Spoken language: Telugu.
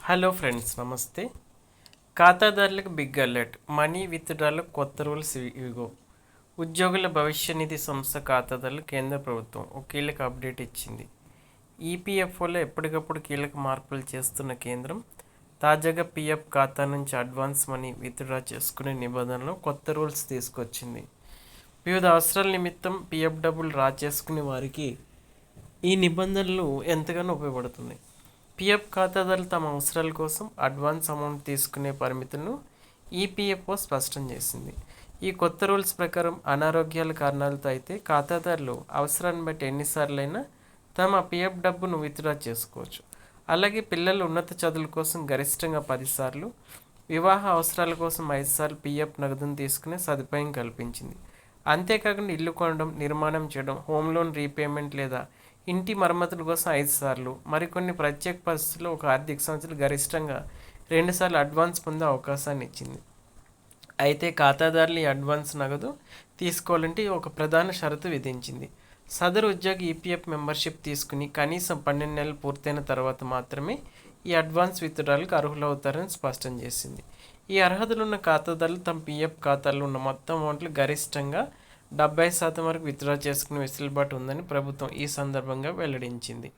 హలో ఫ్రెండ్స్, నమస్తే. ఖాతాదారులకు బిగ్ అలర్ట్. మనీ విత్డ్రాలకు కొత్త రూల్స్ ఇవిగో. ఉద్యోగుల భవిష్య నిధి సంస్థ ఖాతాదారులు కేంద్ర ప్రభుత్వం ఒక కీలక అప్డేట్ ఇచ్చింది. ఈపీఎఫ్ఓలో ఎప్పటికప్పుడు కీలక మార్పులు చేస్తున్న కేంద్రం తాజాగా పీఎఫ్ ఖాతా నుంచి అడ్వాన్స్ మనీ విత్డ్రా చేసుకునే నిబంధనలు కొత్త రూల్స్ తీసుకొచ్చింది. వివిధ అవసరాల నిమిత్తం పీఎఫ్ డబ్బులు డ్రా చేసుకునే వారికి ఈ నిబంధనలు ఎంతగానో ఉపయోగపడుతుంది. పీఎఫ్ ఖాతాదారులు తమ అవసరాల కోసం అడ్వాన్స్ అమౌంట్ తీసుకునే పరిమితులను ఈపీఎఫ్ఓ స్పష్టం చేసింది. ఈ కొత్త రూల్స్ ప్రకారం అనారోగ్యాల కారణాలతో అయితే ఖాతాదారులు అవసరాన్ని బట్టి ఎన్నిసార్లైనా తమ పీఎఫ్ డబ్బును విత్డ్రా చేసుకోవచ్చు. అలాగే పిల్లల ఉన్నత చదువుల కోసం గరిష్టంగా 10 సార్లు, వివాహ అవసరాల కోసం 5 సార్లు పీఎఫ్ నగదును తీసుకునే సదుపాయం కల్పించింది. అంతేకాకుండా ఇల్లు కొనడం, నిర్మాణం చేయడం, హోమ్ లోన్ రీపేమెంట్ లేదా ఇంటి మరమ్మతుల కోసం 5 సార్లు, మరికొన్ని ప్రత్యేక పరిస్థితుల్లో ఒక ఆర్థిక సంవత్సరం గరిష్టంగా 2 సార్లు అడ్వాన్స్ పొందే అవకాశాన్ని ఇచ్చింది. అయితే ఖాతాదారులు ఈ అడ్వాన్స్ నగదు తీసుకోవాలంటే ఒక ప్రధాన షరతు విధించింది. సదరు ఉద్యోగి ఈపీఎఫ్ మెంబర్షిప్ తీసుకుని కనీసం 12 నెలలు పూర్తయిన తర్వాత మాత్రమే ఈ అడ్వాన్స్ విత్డ్రాలకు అర్హులవుతారని స్పష్టం చేసింది. ఈ అర్హతలున్న ఖాతాదారులు తమ పీఎఫ్ ఖాతాలో ఉన్న మొత్తం అమౌంట్లు గరిష్టంగా 70% వరకు విత్డ్రా చేసుకునే వెసులుబాటు ఉందని ప్రభుత్వం ఈ సందర్భంగా వెల్లడించింది.